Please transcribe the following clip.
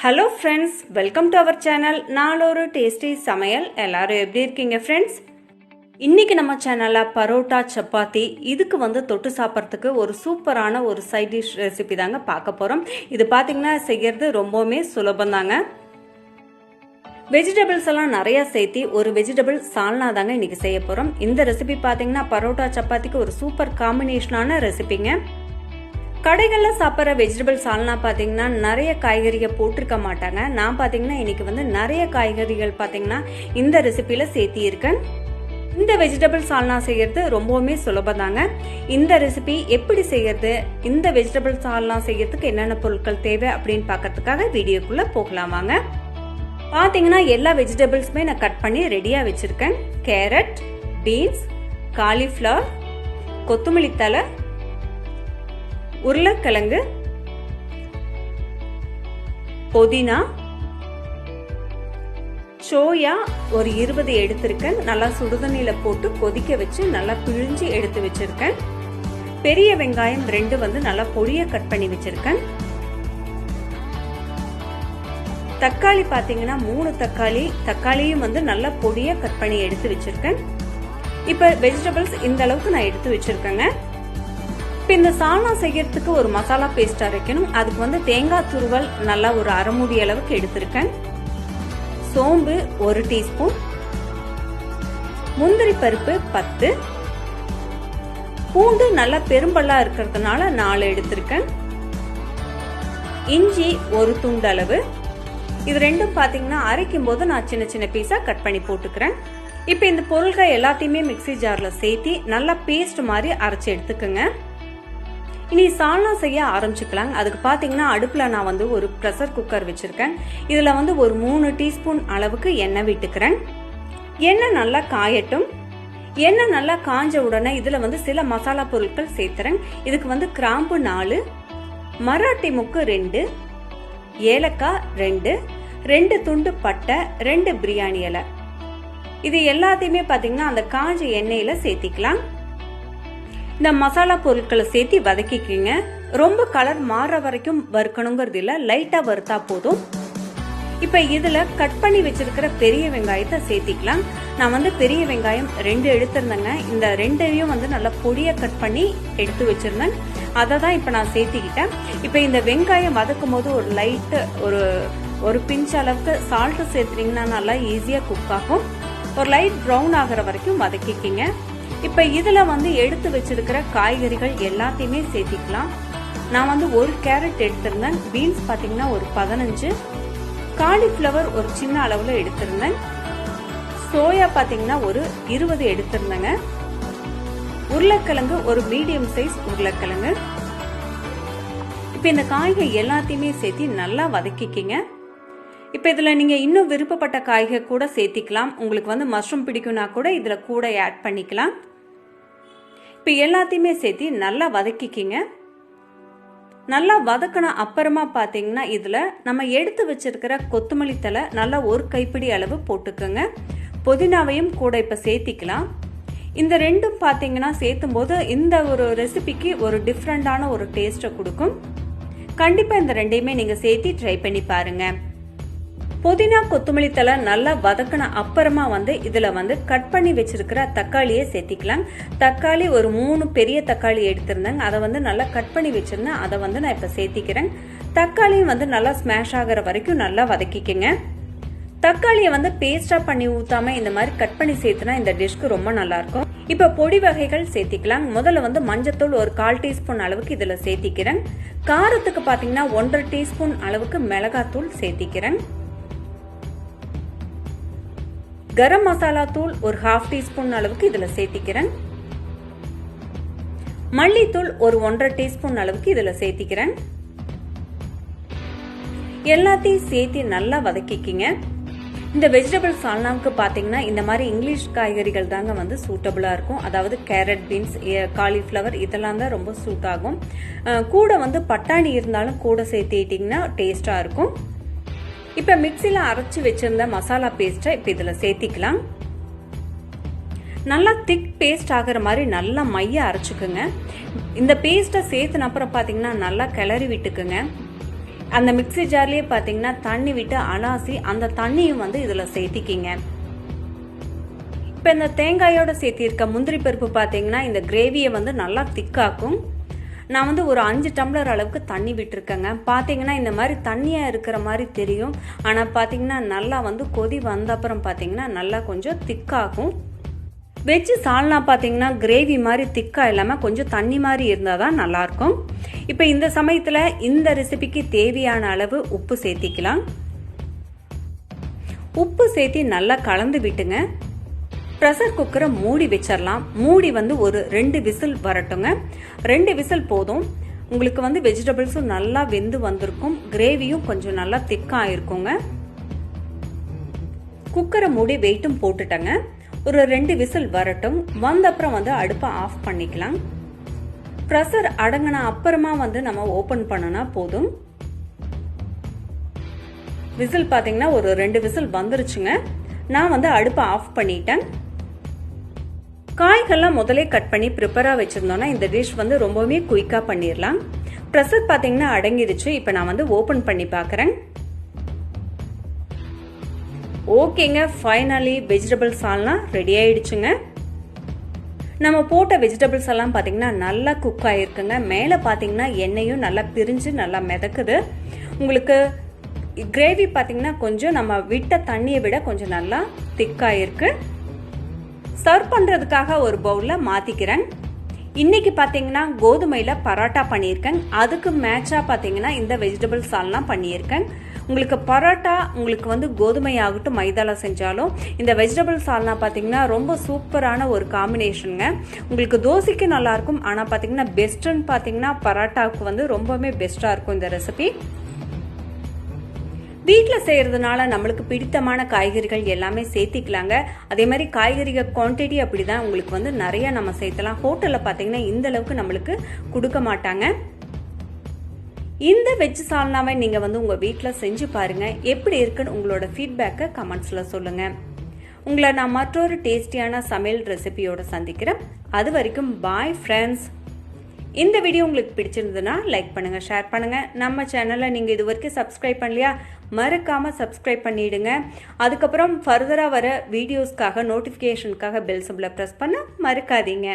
Hello friends, welcome to our channel. நாளொரு tasty சமையல். எல்லாரும் எப்படி இருக்கீங்க friends? இன்னைக்கு நம்ம சேனல்ல பரோட்டா சப்பாத்தி இதுக்கு தொட்டு சாப்பிட்றதுக்கு ஒரு சூப்பரான ஒரு சைட் டிஷ் ரெசிபி தாங்க பார்க்க போறோம். இது பாத்தீங்கன்னா செய்யறது ரொம்பவே சுலபம் தாங்க. வெஜிடபிள்ஸ் எல்லாம் நிறைய சேர்த்து ஒரு வெஜிடபிள் சால்னா தாங்க இன்னைக்கு செய்ய போறோம். இந்த ரெசிபி பாத்தீங்கன்னா பரோட்டா சப்பாத்திக்கு ஒரு சூப்பர் காம்பினேஷனான ரெசிபிங்க. கடைகளில் சாப்பிட்ற வெஜிடபிள் சால்னா பார்த்தீங்கன்னா நிறைய காய்கறிகள் போட்டிருக்க மாட்டாங்க. நான் பார்த்தீங்கன்னா இன்னைக்கு நிறைய காய்கறிகள் பார்த்தீங்கன்னா இந்த ரெசிபியில் சேர்த்தி இருக்கேன். இந்த வெஜிடபிள் சால்னா செய்யறது ரொம்பவுமே சுலபம் தாங்க. இந்த ரெசிபி எப்படி செய்யறது, இந்த வெஜிடபிள் சால்னா செய்யறதுக்கு என்னென்ன பொருட்கள் தேவை அப்படின்னு பார்க்கறதுக்காக வீடியோக்குள்ள போகலாம் வாங்க. பார்த்தீங்கன்னா எல்லா வெஜிடபிள்ஸுமே நான் கட் பண்ணி ரெடியாக வச்சிருக்கேன். கேரட், பீன்ஸ், காலிஃப்ளவர், கொத்தமல்லி தழை, உருளைக்கிழங்கு, புதினா, சோயா ஒரு 20 எடுத்திருக்கேன். நல்லா சுடுதண்ணில போட்டு கொதிக்க வச்சு நல்லா பிழிஞ்சு எடுத்து வச்சிருக்கேன். பெரிய வெங்காயம் 2 நல்லா பொடியா கட் பண்ணி வச்சிருக்கேன். தக்காளி பாத்தீங்கன்னா 3 தக்காளியும் நல்லா பொடியா கட் பண்ணி எடுத்து வச்சிருக்கேன். இப்ப வெஜிடபிள்ஸ் இந்த அளவுக்கு நான் எடுத்து வச்சிருக்கேங்க. இப்போ இந்த சால்னா செய்யறதுக்கு ஒரு மசாலா பேஸ்ட் அரைக்கணும். அதுக்கு தேங்காய் துருவல் நல்லா ஒரு அரை மூடி அளவுக்கு எடுத்திருக்கேன். சோம்பு 1 டீஸ்பூன், முந்திரி பருப்பு 10, பூண்டு நல்லா பெரும்பல்லா இருக்கிறதுனால 4 எடுத்திருக்கேன். இஞ்சி 1 துண்டு அளவு. இது ரெண்டும் பாத்தீங்கன்னா அரைக்கும் போது நான் சின்ன சின்ன பீஸா கட் பண்ணி போட்டுக்கிறேன். இப்போ இந்த பொருட்கள் எல்லாத்தையுமே மிக்ஸி ஜார்ல சேர்த்து நல்லா பேஸ்ட் மாதிரி அரைச்சு எடுத்துக்கோங்க. இனி சால்னா செய்ய ஆரம்பிச்சுக்கலாம். அதுக்கு பாத்தீங்கன்னா அடுப்புல நான் ஒரு ப்ரெஷர் குக்கர் வச்சிருக்கேன். இதுல ஒரு 3 டீஸ்பூன் அளவுக்கு எண்ணெய் விட்டுக்கிறேன். எண்ணெய் நல்லா காயட்டும். எண்ணெய் நல்லா காஞ்ச உடனே இதுல சில மசாலா பொருட்கள் சேர்த்துறேன். இதுக்கு கிராம்பு 4, மராட்டி முக்கு 2, ஏலக்காய் 2 துண்டு பட்டை, 2 பிரியாணி இலை. இது எல்லாத்தையுமே பாத்தீங்கன்னா அந்த காஞ்ச எண்ணெயில சேர்த்திக்கலாம். இந்த மசாலா பொருட்களை சேர்த்து வதக்கிக்கங்க. ரொம்ப கலர் மாற வரைக்கும் வறுக்கணுங்கிறது இல்ல, லைட்டா வறுத்தா போதும். இப்ப இதுல கட் பண்ணி வச்சிருக்கிற பெரிய வெங்காயத்தை சேர்த்திக்கலாம். நான் பெரிய வெங்காயம் 2 எடுத்திருந்தேங்க. இந்த 2ஐயும் நல்லா பொடியா கட் பண்ணி எடுத்து வச்சிருந்தேன். அதை தான் இப்ப நான் சேர்த்திக்கிட்டேன். இப்ப இந்த வெங்காயம் வதக்கும் போது ஒரு லைட் ஒரு பிஞ்ச் அளவுக்கு சால்ட் சேர்த்துனீங்கன்னா நல்லா ஈஸியா குக் ஆகும். ஒரு லைட் ப்ரௌன் ஆகிற வரைக்கும் வதக்கிக்கிங்க. இப்ப இதுல எடுத்து வச்சிருக்கிற காய்கறிகள் எல்லாத்தையுமே சேர்த்திக்கலாம். நான் 1 கேரட் எடுத்திருந்தேன். பீன்ஸ் பாத்தீங்கன்னா ஒரு 15, காலிஃப்ளவர் ஒரு சின்ன அளவுல எடுத்திருந்தேன். சோயா பாத்தீங்கன்னா ஒரு 20 எடுத்திருந்தேங்க. உருளைக்கிழங்கு ஒரு மீடியம் சைஸ் உருளைக்கிழங்கு. இப்ப இந்த காய்கறி எல்லாத்தையுமே சேர்த்து நல்லா வதக்கிக்கிங்க. இப்ப இதுல நீங்க இன்னும் விருப்பப்பட்ட காய்கறி கூட சேர்த்திக்கலாம். உங்களுக்கு மஷ்ரூம் பிடிக்கும்னா கூட இதுல கூட ஆட் பண்ணிக்கலாம். இப்ப எல்லாத்தையுமே சேர்த்து நல்லா வதக்கிக்கிங்க. நல்லா வதக்கின அப்புறமா பாத்தீங்கன்னா இதுல நம்ம எடுத்து வச்சிருக்கிற கொத்தமல்லி தழை நல்லா ஒரு கைப்பிடி அளவு போட்டுக்கோங்க. புதினாவையும் கூட இப்ப சேர்த்திக்கலாம். இந்த ரெண்டும் பாத்தீங்கன்னா சேர்த்தும் போது இந்த ஒரு ரெசிபிக்கு ஒரு டிஃப்ரெண்டான ஒரு டேஸ்ட்டை கொடுக்கும். கண்டிப்பா இந்த ரெண்டையுமே நீங்க சேர்த்து ட்ரை பண்ணி பாருங்க. புதினா கொத்தமல்லி தழை நல்லா வதக்கின அப்புறமா இதுல கட் பண்ணி வச்சிருக்கிற தக்காளியை சேர்த்திக்கலாம். தக்காளி ஒரு 3 பெரிய தக்காளி எடுத்திருந்தேன். அதை நல்லா கட் பண்ணி வச்சிருந்தேன். அதை நான் இப்ப சேர்த்திக்கிறேன். தக்காளியும் நல்லா ஸ்மாஷ் ஆகிற வரைக்கும் நல்லா வதக்கிக்கங்க. தக்காளியை பேஸ்டா பண்ணி ஊத்தாம இந்த மாதிரி கட் பண்ணி சேர்த்துனா இந்த டிஷ்க்கு ரொம்ப நல்லா இருக்கும். இப்ப பொடி வகைகள் சேர்த்திக்கலாம். முதல்ல மஞ்சத்தூள் ஒரு 1/4 டீஸ்பூன் அளவுக்கு இதுல சேர்த்திக்கிறேன். காரத்துக்கு பாத்தீங்கன்னா 1.5 டீஸ்பூன் அளவுக்கு மிளகாத்தூள் சேர்த்திக்கிறேன். கரம் மசாலா தூள் ஒரு 1/2 டீஸ்பூன் அளவுக்கு இதுல சேர்த்திக்கிறேன். மல்லித்தூள் ஒரு 1.5 டீஸ்பூன் அளவுக்கு இதுல சேர்த்திக்கிறேன். எல்லாத்தையும் சேர்த்து நல்லா வதக்கிக்கிங்க. இந்த வெஜிடபிள் சால்னாவுக்கு பாத்தீங்கன்னா இந்த மாதிரி இங்கிலீஷ் காய்கறிகள் தாங்க சூட்டபிளா இருக்கும். அதாவது கேரட், பீன்ஸ், காலிஃப்ளவர் இதெல்லாம் தான் ரொம்ப சூட் ஆகும். கூட பட்டாணி இருந்தாலும் கூட சேர்த்திட்டீங்கன்னா டேஸ்டா இருக்கும். இப்ப மிக்ஸில அரைச்சு வச்சிருந்த மசாலா பேஸ்ட்டை இப்ப இதுல சேர்த்திக்கலாம். நல்லா திக் பேஸ்ட் ஆகிற மாதிரி நல்லா மைய அரைச்சுக்குங்க. இந்த பேஸ்ட்டை சேர்த்துன அப்புறம் பாத்தீங்கன்னா நல்லா கிளறி விட்டுக்குங்க. அந்த மிக்ஸி ஜார்லயே பாத்தீங்கன்னா தண்ணி விட்டு அலாசி அந்த தண்ணியும் வந்து இதுல சேர்த்திக்கிங்க. இப்ப இந்த தேங்காயோட சேர்த்திருக்க முந்திரி பருப்பு பாத்தீங்கன்னா இந்த கிரேவியை வந்து நல்லா திக்காக்கும். நான் வந்து ஒரு 5 டம்ளர் அளவுக்கு தண்ணி விட்டுருக்கேங்க. பாத்தீங்கன்னா இந்த மாதிரி தண்ணியா இருக்கிற மாதிரி தெரியும். ஆனா பாத்தீங்கன்னா நல்லா வந்து கொதி வந்த அப்புறம் பாத்தீங்கன்னா நல்லா கொஞ்சம் திக்காகும். வெஜ் சால்னா பாத்தீங்கன்னா கிரேவி மாதிரி திக்கா இல்லாம கொஞ்சம் தண்ணி மாதிரி இருந்தாதான் நல்லா இருக்கும். இப்ப இந்த சமயத்துல இந்த ரெசிபிக்கு தேவையான அளவு உப்பு சேர்த்திக்கலாம். உப்பு சேர்த்தி நல்லா கலந்து விட்டுங்க. ப்ரெஷர் குக்கரை மூடி வச்சிடலாம். மூடி வந்து ஒரு 2 விசில் வரட்டுங்க. 2 விசில் போதும். உங்களுக்கு வந்து வெஜிடபிள்ஸும் நல்லா வெந்து வந்திருக்கும். கிரேவியும் கொஞ்சம் நல்லா திக்கா இருக்குங்க. குக்கரை மூடி வெயிட்டும் போட்டுட்டங்க. ஒரு 2 விசில் வரட்டும். வந்த அப்புறம் வந்து அடுப்பை ஆஃப் பண்ணிக்கலாம். ப்ரெஷர் அடங்கின அப்புறமா வந்து நம்ம ஓபன் பண்ணனா போதும். விசில் பாத்தீங்கன்னா ஒரு 2 விசில் வந்துருச்சுங்க. நான் வந்து அடுப்பை ஆஃப் பண்ணிட்டேன். காய்கள்லாம் முதலே கட் பண்ணி ப்ரிப்பரா வச்சிருந்தோம்னா இந்த டிஷ் வந்து ரொம்பவே குயிக்கா பண்ணிடலாம். ப்ரெஷர் பாத்தீங்கன்னா அடங்கிடுச்சு. இப்ப நான் வந்து ஓபன் பண்ணி பாக்குறேன். ஓகேங்க, ஃபைனலி வெஜிடபிள் சால்னா ரெடி ஆயிடுச்சுங்க. நம்ம போட்ட வெஜிடபிள்ஸ் எல்லாம் பாத்தீங்கன்னா நல்லா குக் ஆயிருக்குங்க. மேல பாத்தீங்கன்னா எண்ணெயும் நல்லா பிரிஞ்சு நல்லா மிதக்குது. உங்களுக்கு கிரேவி பாத்தீங்கன்னா கொஞ்சம் நம்ம விட்ட தண்ணியை விட கொஞ்சம் நல்லா திக்காயிருக்கு. சர்வ் பண்றதுக்காக ஒரு பவுல்ல மாத்திக்கிறேன். இன்னைக்கு பாத்தீங்கன்னா கோதுமையில பரோட்டா பண்ணியிருக்கேன். அதுக்கு மேட்சா பாத்தீங்கன்னா இந்த வெஜிடபிள் சால்னா பண்ணியிருக்கேன். உங்களுக்கு பரோட்டா உங்களுக்கு வந்து கோதுமை ஆகட்டும் மைதால செஞ்சாலும் இந்த வெஜிடபிள் சால்னா பாத்தீங்கன்னா ரொம்ப சூப்பரான ஒரு காம்பினேஷனுங்க. உங்களுக்கு தோசைக்கு நல்லா இருக்கும். ஆனா பாத்தீங்கன்னா பெஸ்ட்னு பாத்தீங்கன்னா பரோட்டாவுக்கு வந்து ரொம்பவே பெஸ்டா இருக்கும் இந்த ரெசிபி. வீட்டில் செய்யறதுனால நம்மளுக்கு பிடித்தமான காய்கறிகள் எல்லாமே சேர்த்திக்கலாங்க. அதே மாதிரி காய்கறிகள் குவான்டிட்டி அப்படிதான் உங்களுக்கு வந்து நிறைய நம்ம சேர்த்தலாம். ஹோட்டல்ல பாத்தீங்கன்னா இந்த அளவுக்கு நம்மளுக்கு கொடுக்க மாட்டாங்க. இந்த வெஜ் சால்னாவை நீங்க வந்து உங்க வீட்டில் செஞ்சு பாருங்க. எப்படி இருக்குன்னு உங்களோட ஃபீட்பேக்கை கமெண்ட்ஸ்ல சொல்லுங்க. உங்களை நான் மற்றொரு டேஸ்டியான சமையல் ரெசிபியோட சந்திக்கிறேன். அது வரைக்கும் பாய் ஃப்ரெண்ட்ஸ். இந்த வீடியோ உங்களுக்கு பிடிச்சிருந்ததுன்னா லைக் பண்ணுங்க, ஷேர் பண்ணுங்க. நம்ம சேனலை நீங்க இது வரைக்கும் சப்ஸ்கிரைப் பண்ணலையா, மறக்காம சப்ஸ்கிரைப் பண்ணிடுங்க. அதுக்கப்புறம் ஃபர்தரா வர வீடியோஸ்க்காக நோட்டிபிகேஷனுக்காக பெல் சிம்பலை பிரஸ் பண்ண மறக்காதீங்க.